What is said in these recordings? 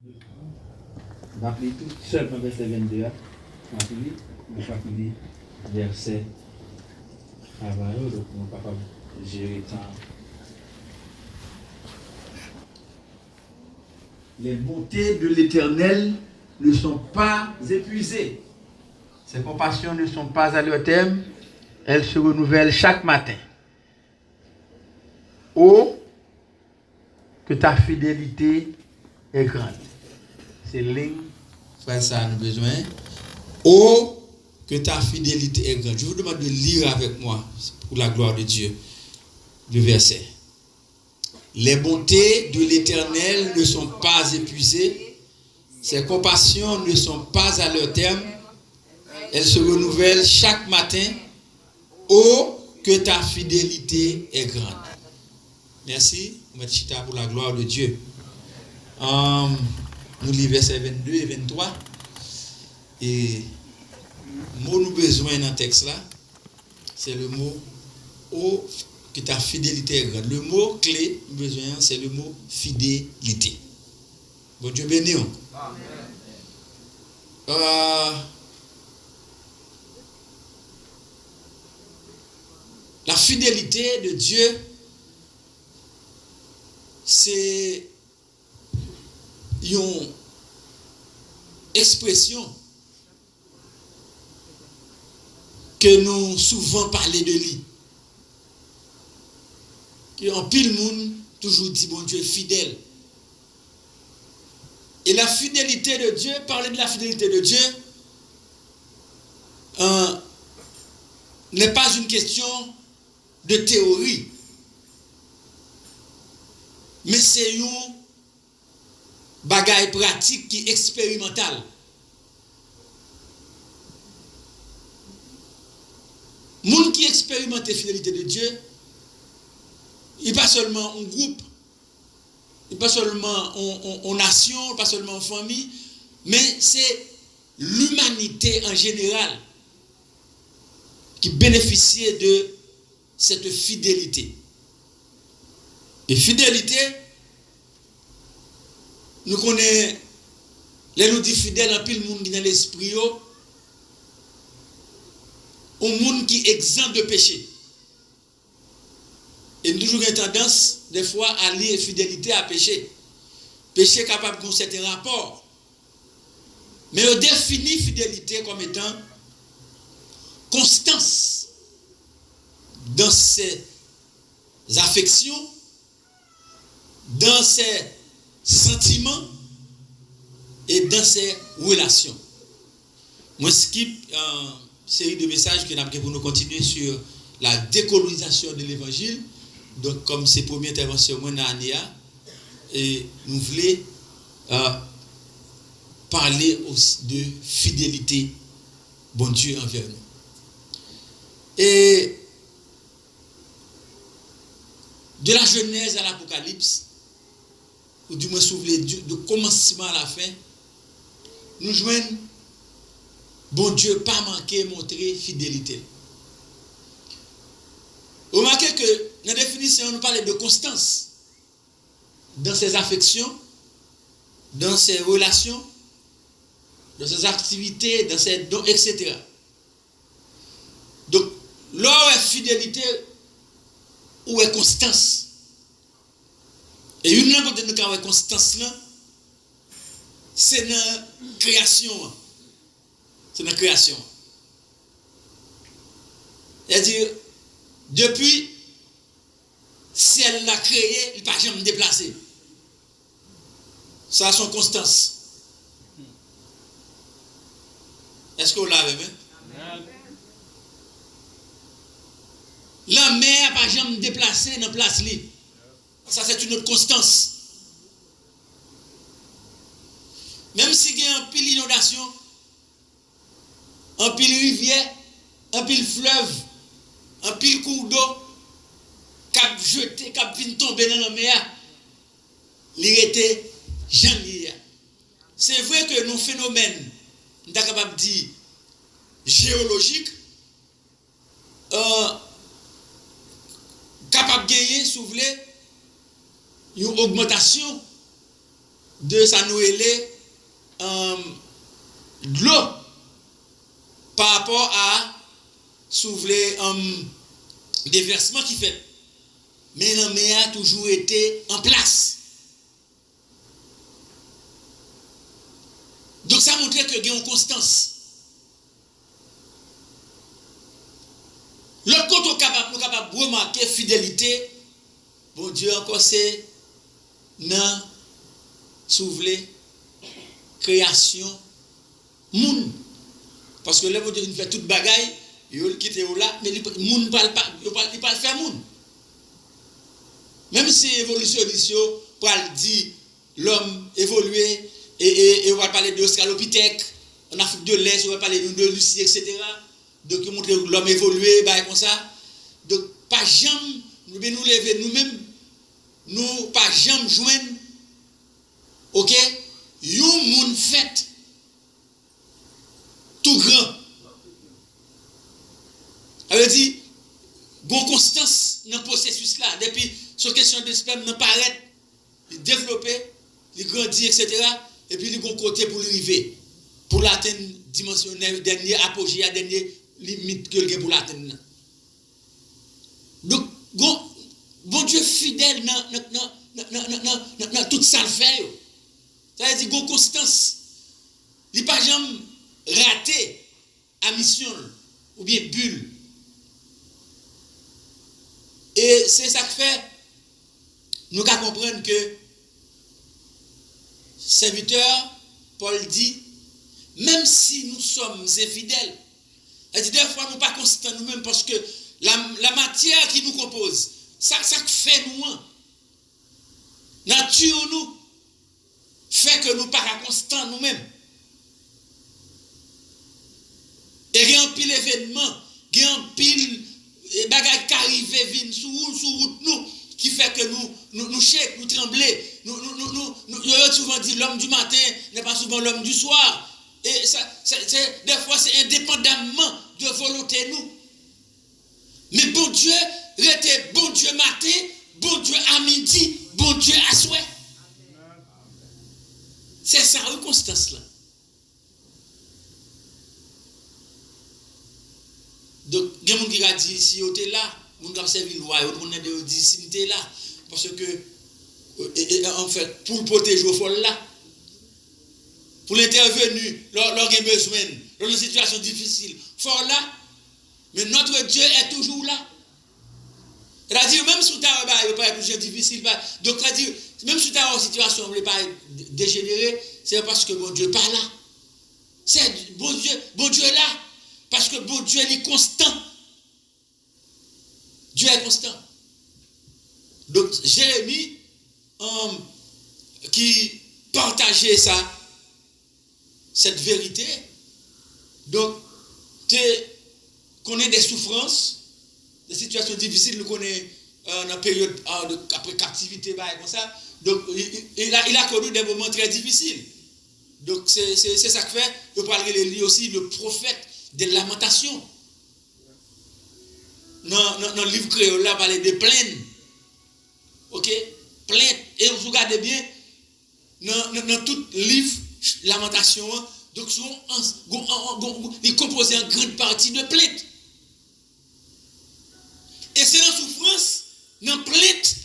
On va appeler tout seulement verset 22. On va appeler verset avant, donc on est capable de gérer le temps. Les bontés de l'Éternel ne sont pas épuisées. Ses compassions ne sont pas à leur terme. Elles se renouvellent chaque matin. Oh, que ta fidélité est grande. C'est ligne. Frère, ça a besoin. Oh, que ta fidélité est grande. Je vous demande de lire avec moi, pour la gloire de Dieu, le verset. Les bontés de l'Éternel ne sont pas épuisées. Ses compassions ne sont pas à leur terme. Elles se renouvellent chaque matin. Oh, que ta fidélité est grande. Merci, M. Chita, pour la gloire de Dieu. Nous lisons versets 22 et 23. Et le mot nous besoin dans le texte là, c'est le mot oh, que ta fidélité est grande. Le mot clé besoin, c'est le mot fidélité. Bon Dieu béni. La fidélité de Dieu, c'est une expression que nous souvent parlons de lui. En pile monde toujours dit bon Dieu est fidèle. Et la fidélité de Dieu, parler de la fidélité de Dieu, n'est pas une question de théorie, mais c'est une bagaille pratique qui est expérimentale. Monde qui expérimente la fidélité de Dieu, il n'est pas seulement un groupe, il n'est pas seulement en nation, pas seulement en famille, mais c'est l'humanité en général qui bénéficie de cette fidélité. Et fidélité, nous connaissons, les nous dit fidèles, en pile monde qui dans l'esprit, un monde qui est exempt de péché. Et nous toujours une tendance, des fois, à lier fidélité à péché. Péché capable de certain rapport. Mais on définit fidélité comme étant constance dans ses affections, dans ses sentiments et dans ses relations. Moi, skip une série de messages que nous avons pour nous continuer sur la décolonisation de l'évangile. Donc, comme c'est la première intervention dans l'année, et nous voulons parler aussi de fidélité, bon Dieu envers nous. Et de la Genèse à l'Apocalypse, ou du moins souvenez de commencement à la fin, nous joignons bon Dieu pas manqué montrer fidélité. Remarquez que dans la définition, on nous parle de constance dans ses affections, dans ses relations, dans ses activités, dans ses dons, etc. Donc, là où est fidélité, où est constance. Et une langue de nous avons constance là, c'est dans la création. C'est dans la création. C'est-à-dire, depuis, si elle l'a créé, il ne va jamais me déplacer. Ça a son constance. Est-ce que vous l'avez vu? La mer n'a pas jamais me déplacer dans la place libre. Ça, c'est une autre constance. Même si il y a un pile inondation, un pile rivière, un pile fleuve, un pile cours d'eau, cap jeté, cap vient tomber dans la mer, il était jamais. C'est vrai que nos phénomènes, nous sommes capables de dire géologiques, capable de gagner, si vous voulez, une augmentation de ça nous est de l'eau par rapport à soulever déversement qui fait. Mais la mer a toujours été en place. Donc ça montre que il y a une constance. L'autre côté, nous sommes capables de remarquer fidélité. Bon Dieu, encore c'est dans soulever création monde. Parce que là, bon Dieu, il fait toute bagaille, il quitte là, mais le monde ne parle pas, il parle faire monde. Même si évolutionniste pour dire l'homme évolué et on va parler de Australopithèque en Afrique de l'Est, on va parler de Lucie, etc. Donc il montre l'homme évolué, bah comme ça. Donc pas jamais nous lever nous-mêmes, nous pas jamais joindre, ok, yon moun fait tout grand. Ça veut dire gon constance dans le processus là depuis sur question de sperme n'a paraître développer il grandit etc. et puis il gon côté pour arriver pour l'atteindre dimension dernier apogée à dernier limite que le pour l'atteindre. Donc bon Dieu fidèle dans tout ça le fait. Ça veut dire gon constance. Il pas jamais raté à mission ou bien bulle. Et c'est ça que fait, nous qu'à comprendre que serviteur, Paul dit, même si nous sommes infidèles, il dit des fois nous ne sommes pas constants nous-mêmes parce que la matière qui nous compose, ça fait nous, nature nous, fait que nous ne sommes pas constants nous-mêmes. Et il y a un pile événement, il y a un pile et bagages qui arrivent viennent sur route nous qui fait que nous shake, nous trembler, nous souvent dit l'homme du matin n'est pas souvent l'homme du soir et ça des fois c'est indépendamment de volonté nous. Mais bon Dieu était bon Dieu matin, bon Dieu à midi, bon Dieu à soir. C'est ça une constance là. Donc, il y a des gens qui ont dit, si vous êtes là, vous avez servi le roi, vous avez dit, si vous êtes là, parce que, en fait, pour le protéger au fol là, pour l'intervenir, lorsqu'il y a besoin, dans une situation difficile, fort là, mais notre Dieu est toujours là. C'est-à-dire, même si vous n'avez pas une situation difficile, donc, c'est-à-dire, même si vous avez une situation qui n'est pas dégénérée, c'est parce que bon Dieu n'est pas là. C'est bon Dieu est là. Parce que bon Dieu est constant. Dieu est constant. Donc Jérémie qui partageait ça, cette vérité. Donc tu connais des souffrances, des situations difficiles, nous connaissons dans la période après captivité, comme ça. Donc il a connu des moments très difficiles. Donc c'est ça que fait, je parlerai lui aussi, le prophète des lamentations. Dans le livre créole, là, parler de plaintes. Ok? Plaintes. Et vous regardez bien, dans tout livre, lamentation, donc, il compose en grande partie de plaintes. Et c'est dans souffrance, dans plainte,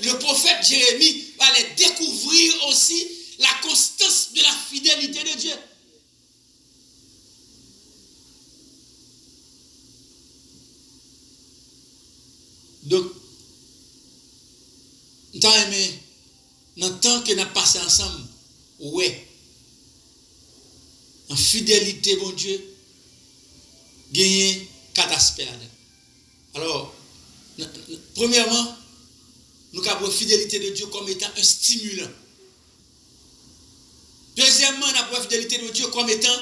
le prophète Jérémie va aller découvrir aussi la constance de la fidélité de Dieu. Donc, nous avons aimé, dans le temps que nous avons passé ensemble, ouais, en fidélité, mon Dieu, gagner 4 aspects là-dedans. Alors, premièrement, nous avons la fidélité de Dieu comme étant un stimulant. Deuxièmement, nous avons la fidélité de Dieu comme étant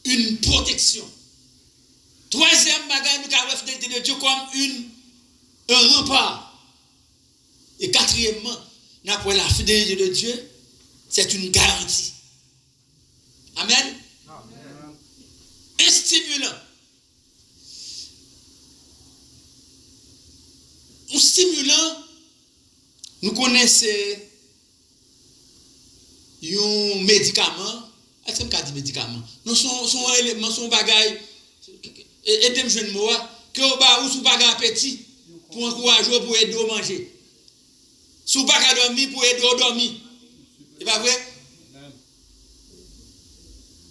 une protection. Troisième bagage, nous avons la fidélité de Dieu comme un rempart. Et quatrièmement, nous avons la fidélité de Dieu, c'est une garantie. Amen. Amen. Un stimulant. Un stimulant nous connaissons un médicament, est-ce qu'on dit médicament? Nous son élément, son bagage, et des jeunes mots, que au bas ou sous bagage petit, pour encourager, pour aider à manger. Sous bagage dormir, pour aider à dormir. C'est pas vrai?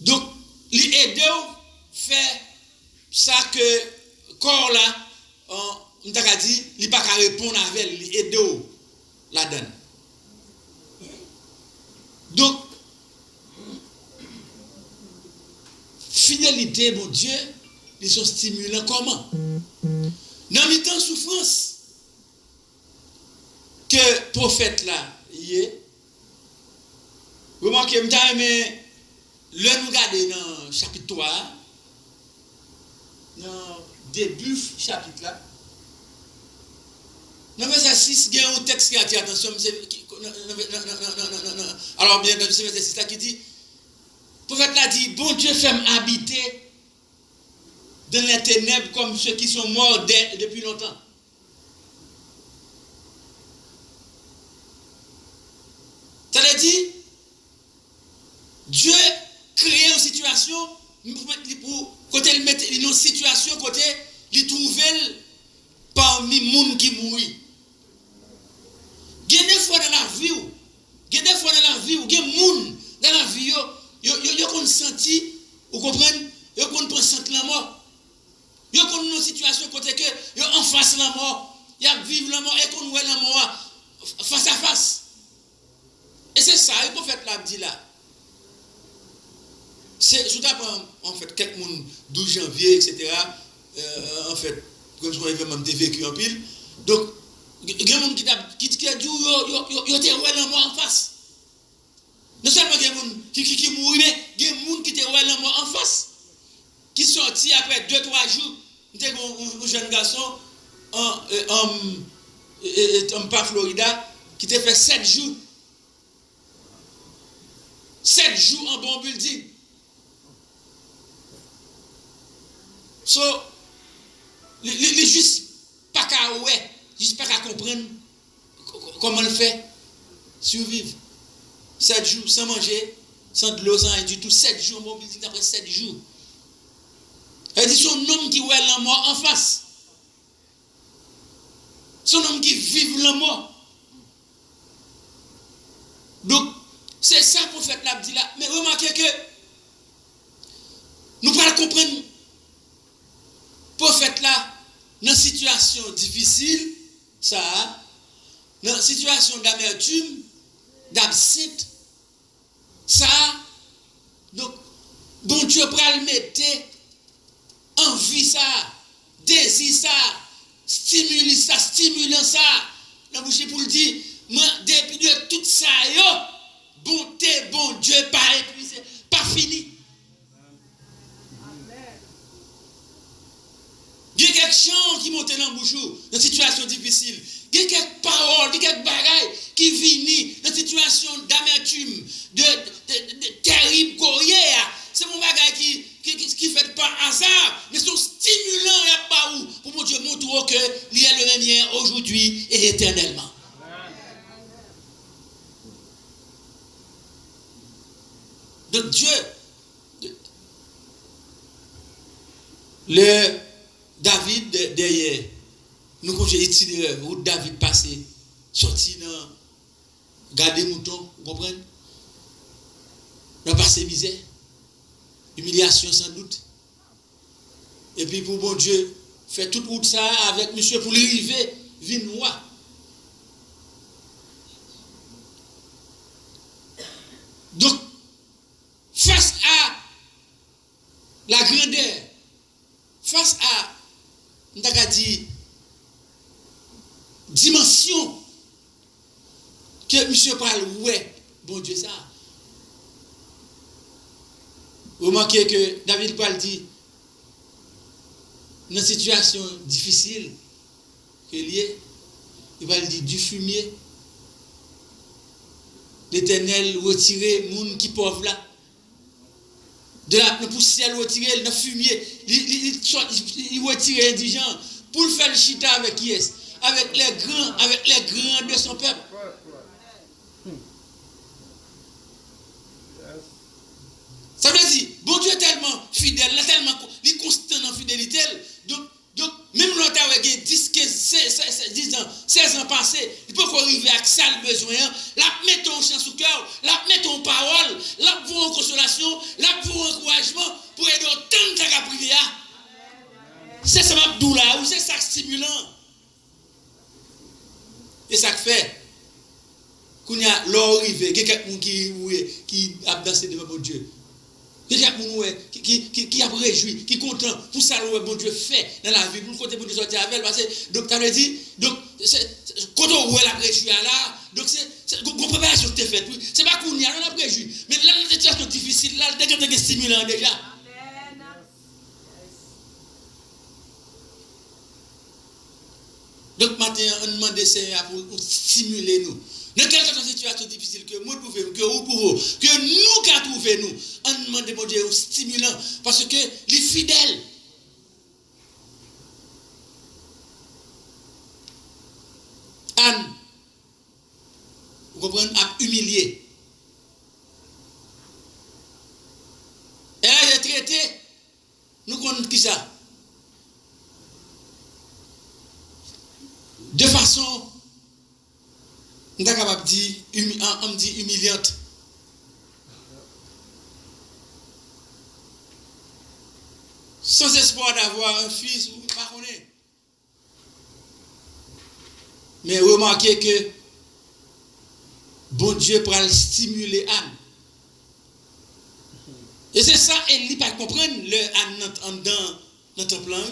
Donc, l'aider fait ça que corps là, on t'a dit, il pas qu'à répondre avec, l'aider la donne. Donc, fidélité, mon Dieu, ils sont stimulants comment? Dans le temps de souffrance, que prophète là, il est, remarquez, mais le nous regarder dans le chapitre 3, dans le début du chapitre là, dans le verset 6, il y a un texte qui attire l'attention. Alors, bien, dans le verset 6 là, qui dit, le prophète là dit, bon Dieu fait m'habiter dans les ténèbres comme ceux qui sont morts depuis longtemps. Ça veut dire, Dieu crée une situation pour côté il mettre une situation côté il trouver parmi les gens qui mourent. Il y a des fois dans la vie, il y a des gens dans la vie, ils ont senti, vous comprenez, ils ont senti la mort. Ils ont une situation côté que ils en face la mort, ils vivent la mort et qu'on voit la mort face à face. Et c'est ça, le prophète l'a dit là. C'est tout d'abord, en fait, quelques monde 12 janvier, etc. En fait, comme je l'avais même vécu en pile. Donc, il y a des gens qui a dit, ils ont été la mort en face. Non seulement il y a des gens qui mourent, mais il y a des gens qui ont été la mort en face. Qui sont sortis après 2-3 jours. Il y a un jeune garçon en Florida qui a fait 7 jours. 7 jours en bon building. So, les juste pas qu'à ouais, juste pas qu'à comprendre comment le fait survivre. 7 jours sans manger, sans de l'eau, sans rien du tout. 7 jours en bon building après 7 jours. Elle dit son homme qui voit la mort en face. Son homme qui vit la mort. Donc, c'est ça qu'on fait là, dit là. Mais remarquez que nous pouvons comprendre prophète là, dans une situation difficile, ça, dans une situation d'amertume, d'absinthe, ça, donc, bon Dieu pourra le mettre envie ça, désir ça, stimulant ça, dans la bouche pour le dire, moi, depuis de tout ça, bonté, bon Dieu, pas épuisé, pas fini. Il y a quelques chants qui montent dans la bouche, dans une situation difficile. Il y a quelques paroles, il y a quelques bagailles qui viennent dans une situation d'amertume, de terrible courrière. C'est mon bagaille qui fait par hasard, mais sont stimulants et pas où pour mon Dieu montrer que il y a le même lien aujourd'hui et éternellement. Donc Dieu, le David derrière, nous continuons itinéraire où David passé, sorti dans garder mouton, vous comprenez? Dans passé misère, humiliation sans doute. Et puis pour bon Dieu, fait toute route ça avec monsieur pour l'arriver, vin roi. Donc, face à la grandeur, face à dimension que monsieur parle, ouais, bon Dieu ça. Vous remarquez que David parle dit, dans une situation difficile, il va dire du fumier, l'Éternel retirer moun qui pauvre là, de la poussière retirer le fumier, il retire indigent pour le faire le chita avec qui est, avec les grands de son peuple. Ça veut dire, bon Dieu est tellement fidèle, tellement il est constant en fidélité. Donc même l'autre a 10, 15, 10 ans, 16 ans passés, il peut arriver avec ça le besoin. Là, met ton chant sous cœur, là, met ton parole, là, pour une consolation, là, pour un encouragement, pour aider autant de gens à prier. C'est ça ma douleur, c'est ça stimulant. Et ça fait, quand il y a l'or arrivé, quelqu'un qui a dansé devant mon Dieu. Quelqu'un qui a réjoui, qui est content pour ça que bon Dieu fait dans la vie, pour le côté bon Dieu sortir avec elle. Parce que, donc, tu as dit, donc, quand on voit la réjoui là, donc, c'est une préparation qui est faite. C'est pas qu'on y a, on a réjoui. Mais là, la situation difficile, là, c'est stimulant déjà. Donc, maintenant, on demande des Seigneur pour stimuler nous. Dans quelle situation difficile que moi trouve, que vous pouvez, que nous qu'à trouver nous, on demande de mon Dieu stimulant, parce que les fidèles. Anne, vous comprenez, a humilié. Elle a traité, nous connaissons qui ça? De façon, on est capable de dire, on dit humiliante. Sans espoir d'avoir un fils, vous ne connaissez pas. Mais remarquez que bon Dieu pour stimuler Anne. Et c'est ça, elle ne pas comprendre le Anne dans ton plan.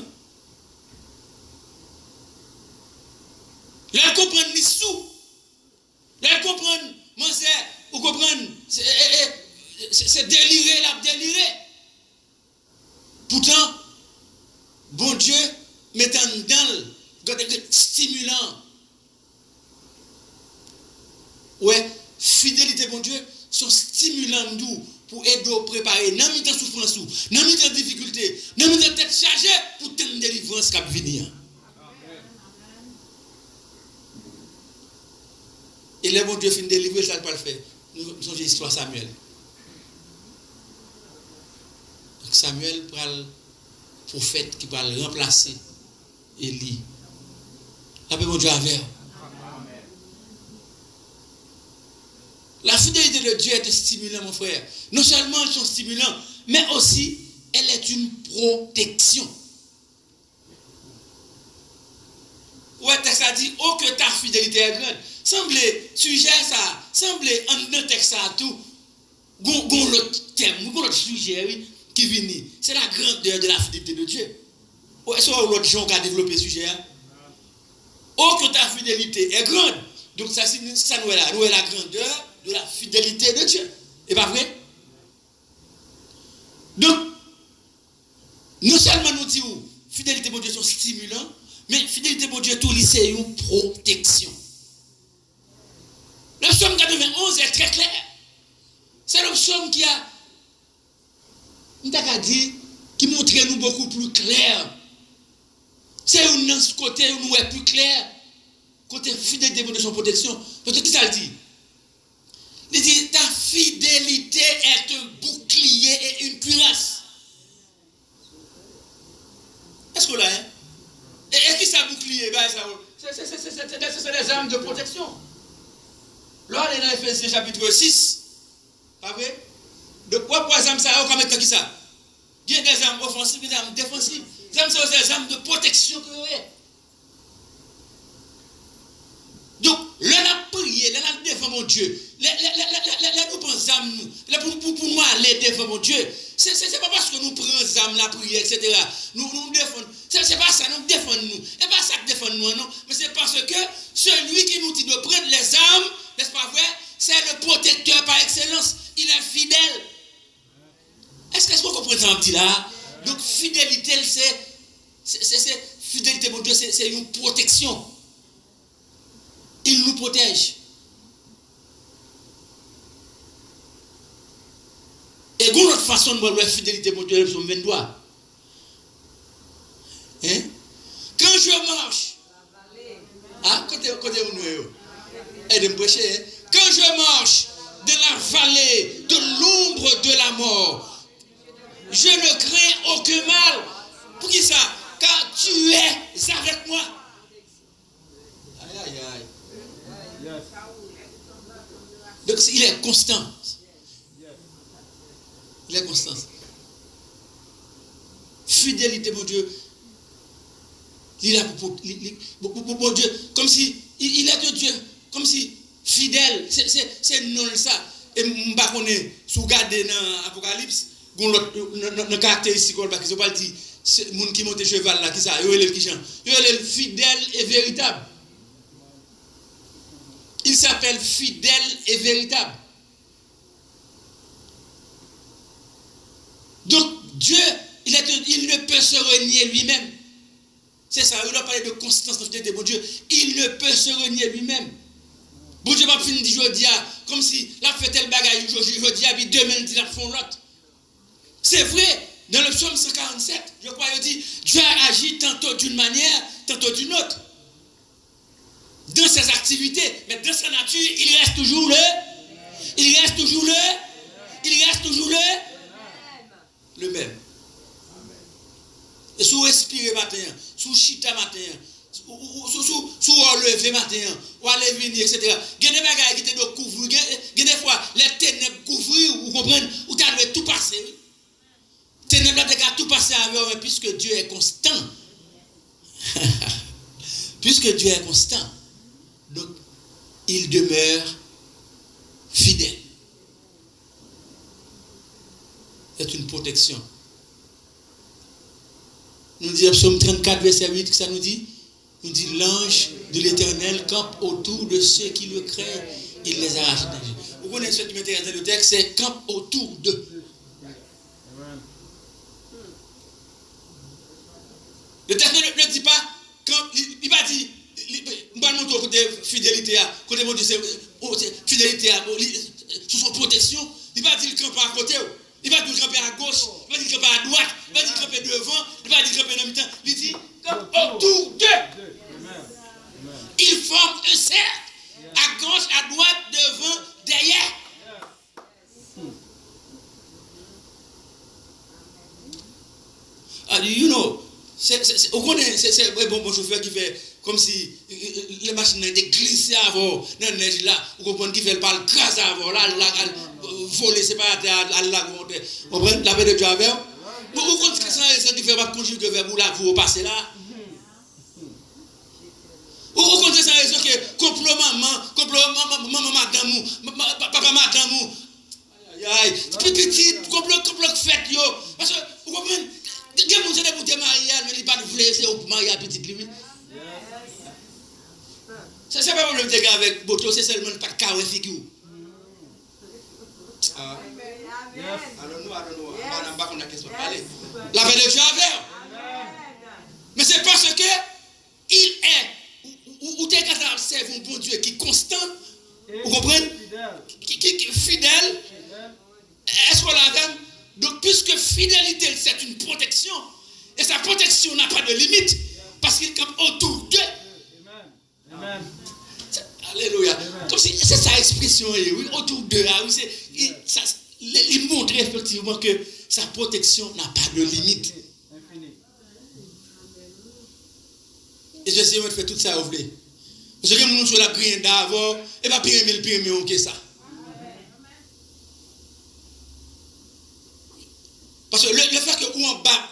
Là, elle comprend les sous. Là, elle comprend, moi, vous comprenez, c'est déliré, là, déliré. Pourtant, bon Dieu, mettant dans le stimulant. Ouais, fidélité, bon Dieu, sont stimulants nous pour aider à préparer, dans le temps de souffrance, dans le temps de difficulté, dans le temps de tête chargée, pour une délivrance qui va venir. Et le bon Dieu finit de délivrer, ça ne va pas le faire. Nous sommes l'histoire Samuel. Donc Samuel, le prophète qui va le remplacer, Élie. La paix, mon Dieu, avec. La fidélité de Dieu est stimulant, mon frère. Non seulement elles sont stimulantes, mais aussi, elle est une protection. Ouais, ça dit, oh que ta fidélité est grande. Semblez, sujet ça, semblez, en un texte à tout, gon l'autre thème, gon l'autre sujet, oui, qui vient. C'est la grandeur de la fidélité de Dieu. Ouais, c'est l'autre gens qui a développé le sujet. Oh que ta fidélité est grande. Donc ça nous est la grandeur de la fidélité de Dieu. Et pas vrai? Donc, non seulement nous disons, fidélité pour Dieu sont stimulants, mais fidélité pour Dieu, tout c'est une protection. Le psaume 91 est très clair. C'est le psaume qui a, qui montre nous beaucoup plus clair. C'est un côté où nous est plus clair. Côté fidélité pour son protection. Parce que qui ça le dit? Il dit, ta fidélité est un bouclier et une cuirasse. Est-ce que là, hein? Et qui ça bouclier? C'est des armes de protection. Là, on est dans Ephésiens chapitre 6. Pas vrai? De quoi pour les armes ça? On va mettre qui ça? Il y a des armes offensives et des armes défensives. Les armes, c'est des armes de protection que vous avez. Donc, là, on a prié, là, on a défendu mon Dieu. Là, nous prenons les armes, pour nous aller défendre mon Dieu. C'est pas parce que nous prenons les armes, la prière, etc. Nous défendons. C'est pas ça, nous défendons nous. Et pas ça qui défend nous, non. Mais c'est parce que celui qui nous dit de prendre les armes, n'est-ce pas vrai? C'est le protecteur par excellence. Il est fidèle. Est-ce qu'on comprend ça un petit là? Donc, fidélité, c'est fidélité, mon Dieu, c'est une protection. Il nous protège. Et une autre façon de voir la fidélité, mon Dieu, c'est 22. Hein? Quand je marche, ah, côté où nous sommes, et de me prêcher, quand je vallée de l'ombre de la mort, je ne crains aucun mal. Pour qui ça? Car tu es avec moi. Aïe, aïe, aïe. Donc il est constant. Il est constant. Fidélité, mon Dieu. Il est pour Dieu. Comme si il est un Dieu. Comme si fidèle. C'est non ça. Et je ne sais pas si vous regardez dans l'Apocalypse, dans caractéristique, on ne pas dire c'est monde qui monte cheval là, qui ça, il est fidèle et véritable. Il s'appelle fidèle et véritable. Donc Dieu, il ne peut se renier lui-même. C'est ça, il a parlé de constance, de fidélité. Bon Dieu, il ne peut se renier lui-même. Bon Dieu va finir dire aujourd'hui, comme si la fait tel bagaille aujourd'hui, puis demain il dit la font l'autre. C'est vrai, dans le psaume 147, je crois, il dit, Dieu a agi tantôt d'une manière, tantôt d'une autre. Dans ses activités, mais dans sa nature, il reste toujours le même. Et si vous respirez matin, si vous chita matin, si vous relevez matin, ou allez venir, etc. Il y a des bagages qui te doivent couvrir, il y a des fois, les ténèbres couvrir, vous comprenez, ou tu dois tout passer. Ténèbres tu dois tout passer avec eux, puisque Dieu est constant. Puisque Dieu est constant, donc il demeure fidèle. C'est une protection. Nous disons Psaume 34, verset 8, que ça nous dit? Nous dit l'ange de l'Éternel campe autour de ceux qui le craignent, il les arrache. Vous connaissez ce qui m'intéresse dans le texte, c'est campe autour d'eux. Le texte ne dit pas, il va dire, on va montrer côté fidélité, côté mon Dieu, c'est fidélité, sous son protection, il va dire campe à côté. Il va dire camper à gauche, il va dire camper à droite, il va dire camper devant, il va dire camper dans le temps. Il dit campe autour d'eux. Il forme un cercle, à gauche, à droite, devant, derrière. You know, c'est bon chauffeur qui fait comme si les machines étaient glissées avant, dans la neige là, vous comprenez qui fait le parle craser avant, là, voler, c'est pas à la monter. Vous comprenez la paix de Dieu avec vous? Vous comprenez que ça qui fait pas conjuguer vers vous là, vous passez là. Vous comprenez ça raison que complot maman madame, papa madame, aïe, petit complot fait yo. Parce que vous comprenez, il y a des gens qui sont mariés, mais ils ne pas de vouloir c'est au marié à petite lui. Ça c'est pas le problème de avec Boto, c'est seulement pas carré figure. Allons-nous, on va la question parler. La paix de Dieu avec. Mais c'est parce que il est ou t'es capable d'observer un bon Dieu qui est constant, vous comprenez? Qui est fidèle. Est-ce qu'on l'a vu? Donc puisque fidélité c'est une protection, et sa protection n'a pas de limite, parce qu'il campe autour d'eux. Amen. Alléluia. Donc c'est sa expression, oui, autour d'eux. Il montre effectivement que sa protection n'a pas de limite. Et je sais, on fait tout ça, vous voulez. Parce que nous sommes la prière d'avant, et pas pire, mais que ça. Parce que le fait que ou en bas,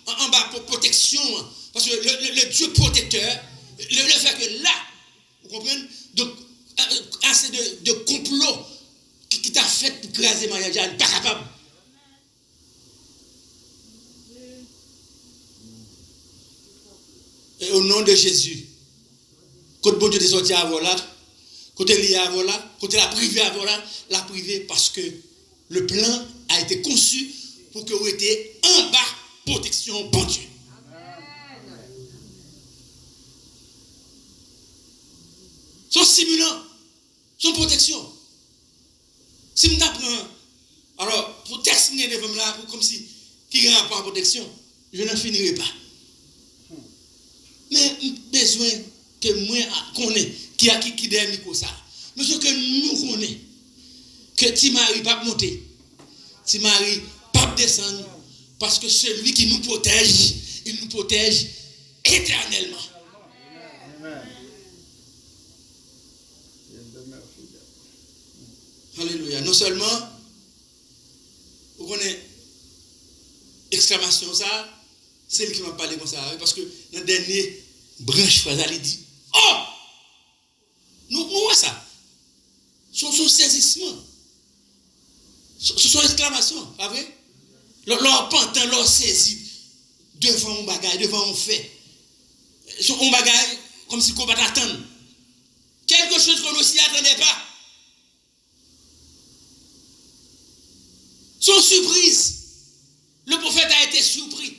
en bas pour protection, parce que le Dieu protecteur, le fait que là, vous comprenez, donc, assez de complot qui t'a fait pour craser Maria, il n'est pas capable. Et au nom de Jésus, quand bon Dieu est sorti avant là, quand il est avant là, quand il a privé avant là, l'a privé parce que le plan a été conçu pour que vous étiez en bas protection bon Dieu. Son simulant, son protection. Si je m'apprends, alors pour terminer devant là, comme si qui a rapport à protection, je n'en finirai pas. Mais besoin que moi connais qui derrière micro ça. Monsieur que nous connaissons, que Timari pas monter, Timari pas descendre, parce que celui qui nous protège, il nous protège éternellement. Alléluia. Non seulement, vous connaissez, exclamation ça, c'est lui qui m'a parlé comme ça, parce que dans le dernier branche phrase, il dit, oh! Nous voyons ça. Son saisissement. Son exclamation, pas vrai? Leur pantin, leur saisit devant un bagage, devant un fait. Un bagage comme si qu'on va attendre. Quelque chose qu'on ne s'y attendait pas. Son surprise. Le prophète a été surpris.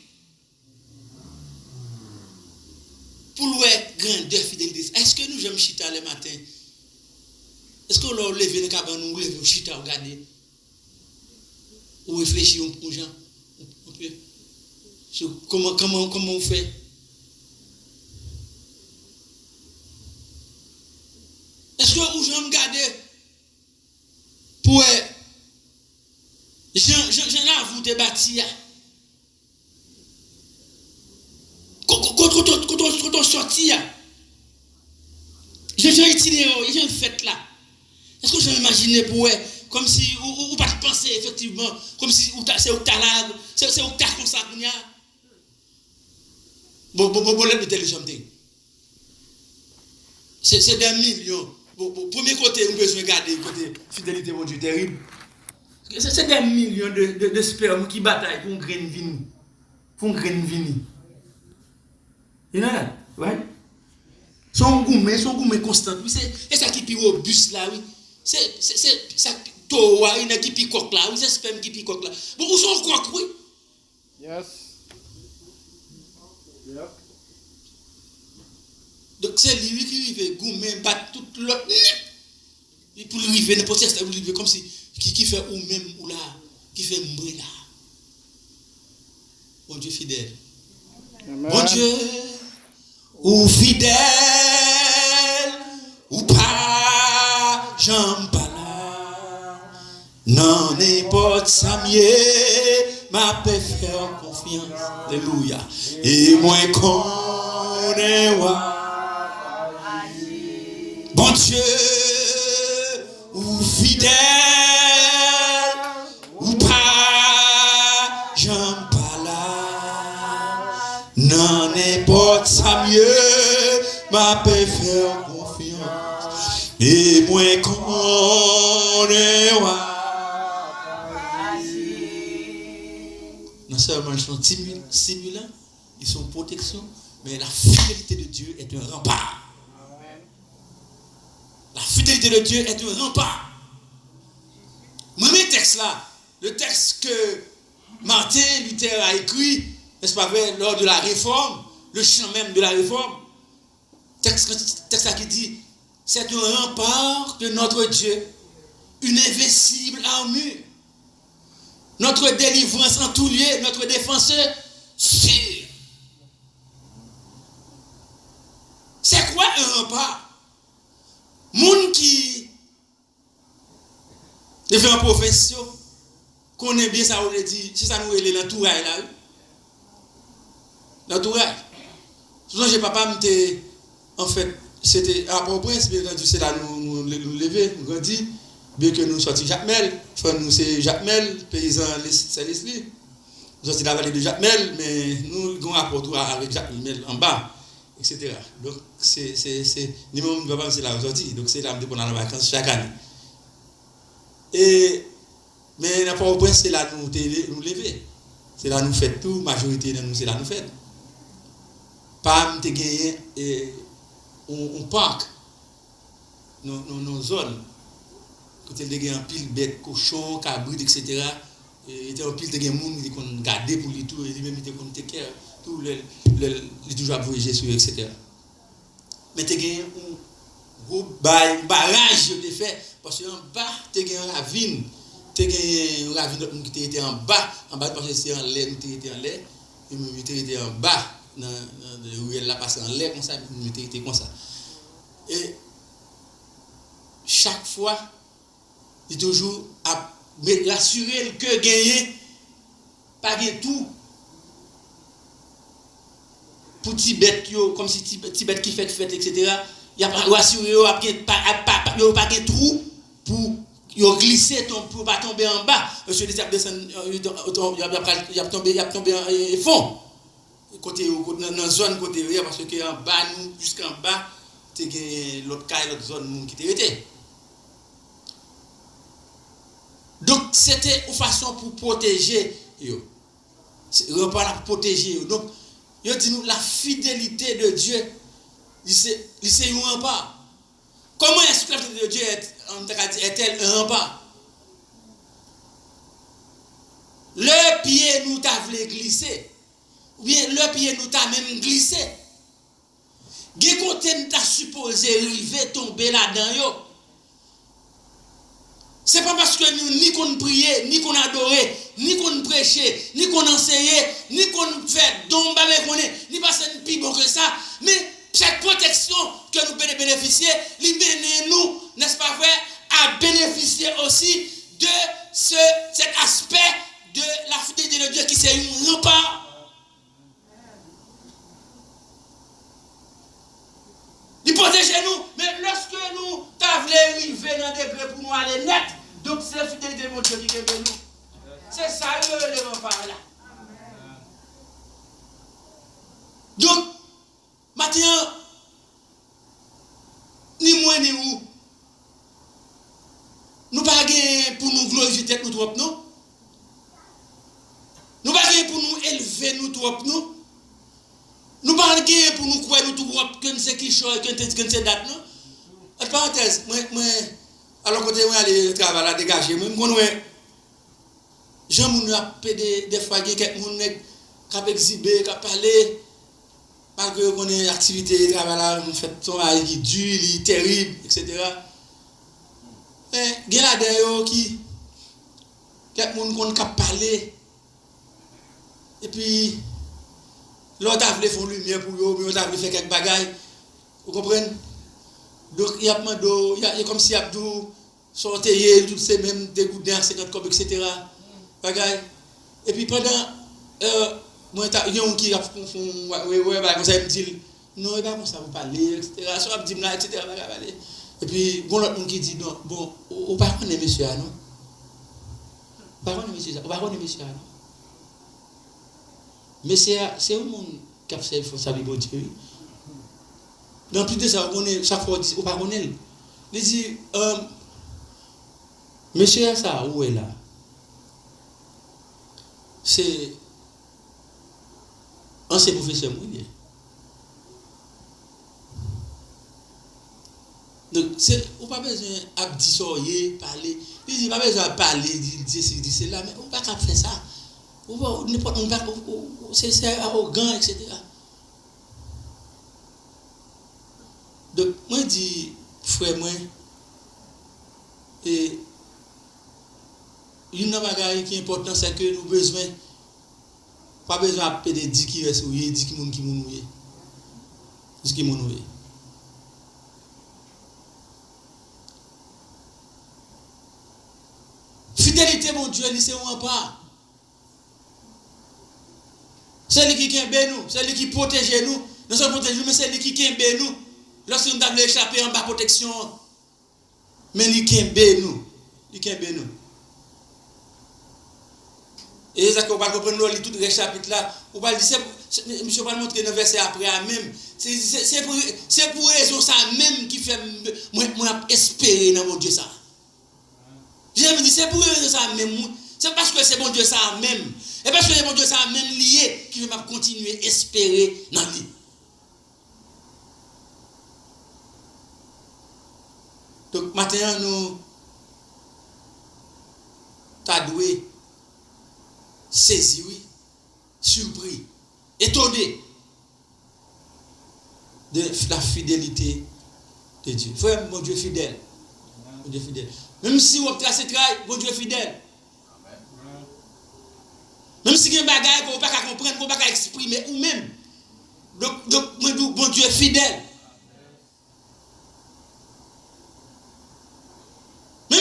Pour louer grandeur, fidélité. Est-ce que nous j'aime chita le matin? Est-ce qu'on l'a levé le cabane, nous lever chita, regarder? Ou réfléchir aux gens? Comment on fait? Est-ce que vous j'aime garder pour j'en avoue des bâtis? Quand on sortit, j'ai itinéraire, j'ai une fête là. Est-ce que j'ai imaginé pour comme si, ou pas penser effectivement, comme si c'est au talab, c'est au talab comme ça. Bon, de téléchambre. C'est des millions. Premier côté, on peut regarder, côté fidélité, mon Dieu, terrible. C'est des millions de sperme qui bataillent pour une graine vini. Pour une graine vini. You know that, right? Son gourmet constant. Oui, c'est ça qui pire au bus là, oui. C'est ça toa, il y a qui picoque là, oui, c'est sperme qui picoque là. Bon, où sont quoi, oui? Yes. Yep. Donc c'est lui qui arrive gourmet battre toute l'autre. Et pour lui arriver n'importe quel stade, lui comme si qui fait ou même ou là, qui fait mbri là. Bon Dieu fidèle. Amen. Bon Dieu ou fidèle ou pas, j'en pas là. Non, n'importe ça mieux, ma paix faire confiance. Alléluia. Et moi connais bon Dieu ou fidèle ou pas, j'en pas là. Non, n'importe ça mieux, ma paix faire confiance. Et moi connais non seulement ils sont stimulants, ils sont protection, mais la fidélité de Dieu est un rempart. La fidélité de Dieu est un rempart. Moi, mes textes là, le texte que Martin Luther a écrit, n'est-ce pas vrai, lors de la réforme, le chant même de la réforme, texte là qui dit, c'est un rempart de notre Dieu, une invincible armure, notre délivrance en tout lieu, notre défenseur sûr. C'est quoi un rempart? Moun qui est en profession, connaît bien ça, on le dit, c'est ça nous est l'entourage là. L'entourage. Souvent, j'ai papa m'était, en fait, c'était à Port-au-Prince, bien entendu, c'est là nous lever, nous grandir, bien que nous sortions Jacmel, enfin nous c'est Jacmel, paysan Saint-Leslie. Nous sortis de la vallée de Jacmel, mais nous avons un rapport avec Jacmel en bas. Etc. Donc, ni même papa, c'est là aujourd'hui. Donc, c'est là que nous avons les vacances chaque année. Mais n'a pas au point, c'est là que nous lever. C'est là que nous faisons tout, majorité de nous, c'est là que nous faisons. Pas nous gagner un parc, nos zones. Quand il y a un pile bête, cochon, cabrit, etc. Il y a un pile de gens qui ont gardé pour lui tout, et même qui ont été tout les toujours voyager sur etc. Mais tu as un gros barrage de fait parce qu'en bas tu as un ravine, qui était en bas parce que c'est en l'air, nous était en l'air, et nous était en bas dans où elle a passé en l'air comme ça, nous était comme ça. Et chaque fois, il toujours à rassurer que gagner, pas gagner tout. Pour Tibet, comme si Tibet qui fait fête, etc. Il y a rassuré, il n'y a pas de trou pour glisser, pour ne pas tomber en bas. Monsieur il a tombé en fond. Côté, dans la zone côté, parce que en bas, jusqu'en bas, c'est l'autre cas, l'autre zone qui était. Donc, c'était une façon pour protéger. On parle pour protéger. Donc, il dit nous la fidélité de Dieu, c'est un rempart. Comment est-ce que la fidélité de Dieu est-elle un rempart? Le pied nous t'a voulu glisser. Ou bien le pied nous t'a même glissé. Gé côté nous t'a supposé arriver tomber là-dedans. C'est pas parce que nous ni qu'on priait, ni qu'on adorait, ni qu'on prêchait, ni qu'on enseignait, ni qu'on fait don ni parce que nous plus bon que ça, mais cette protection que nous pouvons bénéficier, il mène nous, n'est-ce pas vrai, à bénéficier aussi de cet aspect de la fidélité de Dieu qui c'est un rempart. Il protège nous, mais lorsque nous t'avons arrivé dans des degré pour nous aller net, donc c'est la fidélité de mon Dieu qui est nous. C'est ça le rempart là. Donc, maintenant, ni moi ni vous, nous ne pouvons pas pour nous glorifier tête nous trop, non? Nous ne pouvons pas pour nous élever nous trop, non? Nous ne pouvons pas pour nous croire nous tout trop, que nous sommes qui chose, que nous sommes date, non? En parenthèse, moi, alors quand je aller travailler à dégager, moi, je connais, j'aime des fois, il y a quelques gens qui exhibé, qui parlé, parce que on a activité travail là, on fait son travail qui dur, qui terrible, etc. Mais il y a des qui quelques gens qui parlé et puis l'autre a voulu faire lumière pour eux, mais l'autre a voulu faire quelques bagailles. Vous comprenez? Donc il y a comme si Abdou sortait toutes ces mêmes dégoûts 50 comme etc. Bagaille. Et puis pendant moi, il y a un qui a fait comme ça, il me dit, non, il va comme ça, vous parler, etc. Ça va me dire là, etc. Et puis, bon, l'autre qui dit, non, bon, on ne va pas connaître monsieur, non? On ne va pas connaître monsieur, non? Mais c'est un monde qui a fait ça, bon Dieu. Dans plus de ça, on est, chaque fois, on ne va pas connaître. Il dit, monsieur, ça, où est là? C'est. Ancien professeur mouillé. Donc, on n'a pas besoin d'abdisoyer, parler. Il dit, pas besoin de parler, dit c'est là, mais on ne va pas faire ça. C'est arrogant, etc. Donc, moi, je dis, frère, moi, et une chose qui est importante, c'est que nous avons besoin. Pas besoin de 10 qui restent ouillés, 10 qui mouillés. 10 qui mouillés. Fidélité, mon Dieu, c'est un pas. C'est lui qui aime nous, c'est lui qui protège nous. Nous sommes protégés, mais c'est lui qui aime nous. Lorsque nous avons échappé en bas protection, mais lui qui aime nous. Lui qui aime nous. Et ça qu'on va comprendre tout le chapitre là, on va dire monsieur va montrer dans verset après même. C'est pour raison ça même qui fait moi espérer dans mon Dieu ça. J'aime dire c'est pour raison ça même. C'est parce que c'est bon Dieu ça même. Et parce que c'est bon Dieu ça même lié qui va continuer à espérer dans lui. Donc maintenant nous t'as doué saisi, oui, surpris, étonné de la fidélité de Dieu. Frère, mon Dieu fidèle. Mon Dieu fidèle. Même si on trace le travail, mon Dieu fidèle. Même si il y a des bagages qu'on ne peut pas comprendre, qu'on ne peut pas exprimer, ou même. Donc, mon Dieu fidèle.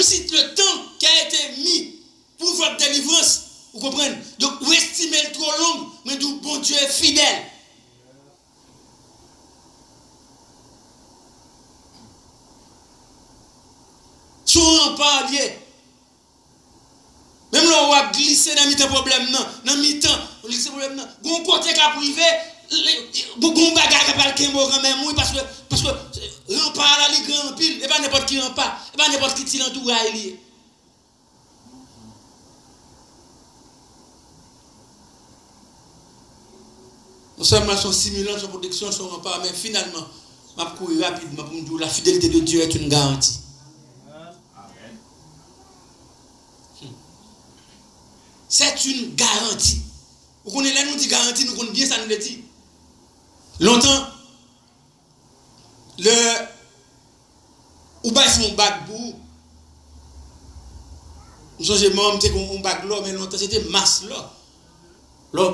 si le temps qui a été mis pour votre délivrance, vous comprenez? Donc, vous estimez le trop long, mais tout bon Dieu est fidèle. Son rempart lié. Même là, on va glisser dans mi-temps problème, dans mi-temps, on glisse problème, on côté qui a privé, beaucoup de bagages qui a parlé quand même, parce que rempart là, il grand pile, et pas n'importe qui rempart, et pas n'importe qui tire l'entourage lié. Non seulement son stimulant, son protection, son rempart, mais finalement, je vais courir rapidement pour me dire la fidélité de Dieu est une garantie. C'est une garantie. Vous connaissez là, nous dit garantie, nous connaissons bien ça, nous le dit. Longtemps, ou bien c'est mon bac pour nous sommes membres, c'est un bac là, mais longtemps c'était masse là. Là,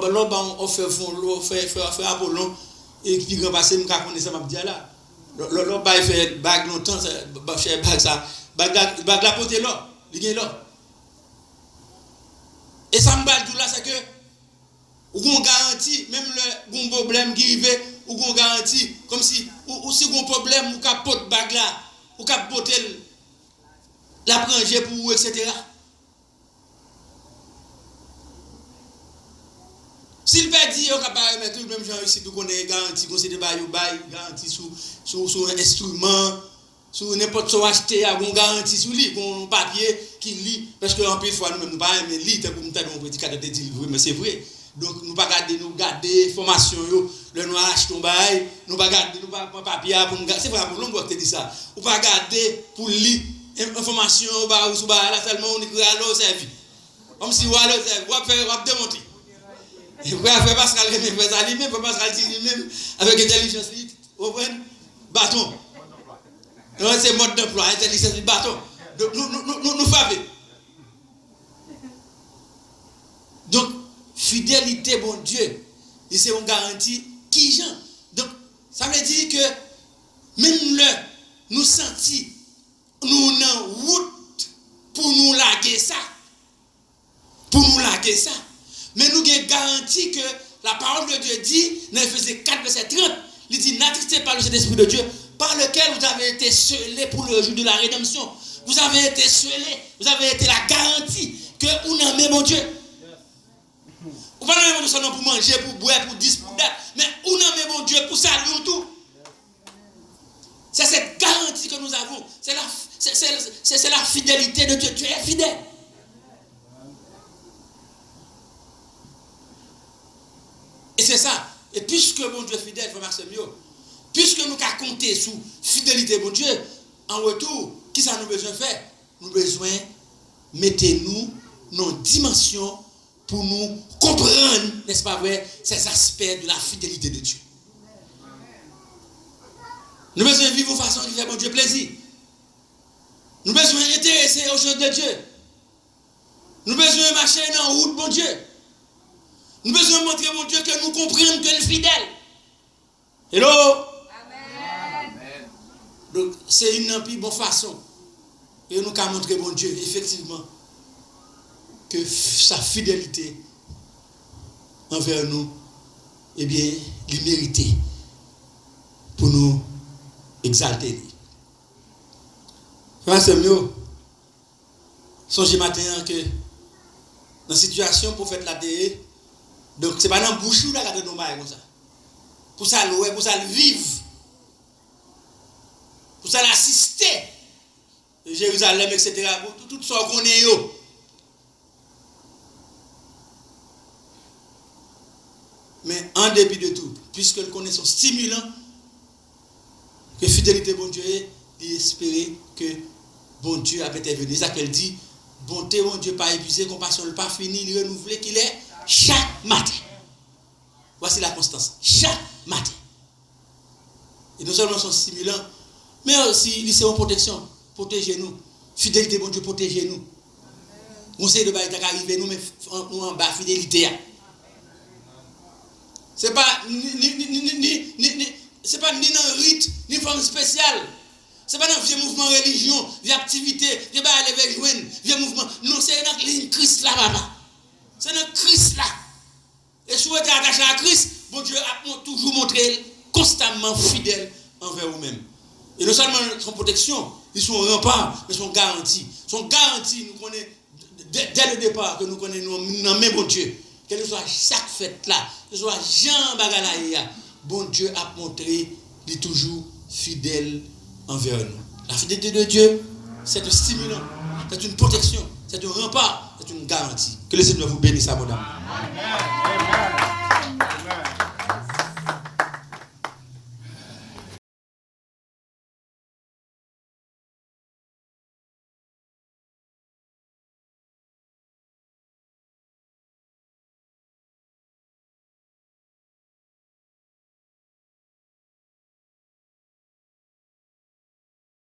on fait fond, on fait Apollon, et puis grand passé, nous connaissons ça, m'a dit là. Là, il fait bac longtemps, c'est bac ça. Bac la pote là, il est là. Et ça me parle tout là, c'est que ou qu'on garantit, même le problème qui arrive, ou qu'on garantit, comme si, ou si on problème, ou qu'on porte bague là, ou qu'on porte la pranger pour vous, etc. S'il peut dire, on va mettre le même genre ici, pour qu'on ait garantie, qu'on s'est débaillé, garantie sur un instrument, sur n'importe quoi acheter, on garantie sur lui, on papier qui lit, parce que en plus fois nous-mêmes nous pas aimer lire, comme nous avons un petit cadre de délivrer, mais c'est vrai. Donc nous pas garder formation yo, le nous acheter un bail, nous pas garder nous pas papier pour nous c'est vrai pour l'on te dit ça. Ou pas garder pour lire information ou sur là seulement on écrit alors servi. Comme si voilà on faire démontrer. Et vous faire Pascal même faire ça lui-même, Pascal dit lui-même avec intelligence lui, vous comprenez? Bâton. Non, c'est mode d'emploi, intelligence du bâton. Donc, nous frappons. Donc, fidélité, bon Dieu, c'est une garantie qui j'en. Donc, ça veut dire que même nous sentis, nous en route pour nous larguer ça. Pour nous larguer ça. Mais nous avons garantie que la parole de Dieu dit, dans Ephésiens 4, verset 30, il dit, n'attristez pas le Saint-Esprit de Dieu, par lequel vous avez été scellés pour le jour de la rédemption. Vous avez été scellés, vous avez été la garantie que vous n'aimez mon Dieu. Vous ne pouvez pas seulement pour manger, pour boire, pour dire, pour date, mais vous n'aimez mon Dieu pour saluer tout. C'est cette garantie que nous avons. C'est la fidélité de Dieu. Tu es fidèle. Et c'est ça. Et puisque mon Dieu est fidèle, frère Maxime, puisque nous avons compté sur fidélité de mon Dieu, en retour, qui ça nous besoin faire? Nous besoin mettez-nous dans une dimension pour nous comprendre, n'est-ce pas vrai, ces aspects de la fidélité de Dieu. Nous besoin vivre de façon qui fait mon Dieu plaisir. Nous besoin intéresser aux choses de Dieu. Nous besoin marcher dans la route, mon Dieu. Nous besoin montrer, mon Dieu, que nous comprenons que nous sommes fidèles. Hello? Amen. Donc, c'est une bonne façon. Et nous avons montré, mon Dieu, effectivement, que sa fidélité envers nous, eh bien, il méritait pour nous exalter. Frère Samuel, songez matin que dans la situation pour faire la DE, donc c'est pas dans la bouche où la nous comme ça. Pour ça louer, pour ça le vivre. Pour ça l'assister. Jérusalem, etc. Pour tout ça qu'on est yo. Mais en dépit de tout, puisque nous connaissons stimulant, que fidélité bon Dieu est, d'espérer que bon Dieu a intervenu. C'est ça qu'elle dit, bonté bon Dieu pas épuisé, compassion le pas fini, il renouvelé qu'il est chaque matin. Voici la constance. Chaque matin. Et non seulement son stimulant, mais aussi il c'est une protection. Protégez-nous. Fidélité bon Dieu, protégez-nous. On sait de bail arriver nous mais nous en bas fidélité. C'est pas c'est pas ni dans rite, ni forme spéciale. C'est pas dans vieux mouvement religion, vieille activité, vieux bail avec papa. C'est dans Christ là. Et si vous êtes attaché à Christ, bon Dieu a toujours montré constamment fidèle envers vous-même. Et non seulement son protection, ils sont remparts, mais sont garantis. Sont garantis, nous connaissons dès le départ que nous connaissons nous même bon Dieu. Quelle que soit chaque fête là, que ce soit Jean Bagalaïa, bon Dieu a montré, il est toujours fidèle envers nous. La fidélité de Dieu, c'est un stimulant, c'est une protection, c'est un rempart, c'est une garantie. Que le Seigneur vous bénisse, madame. Amen.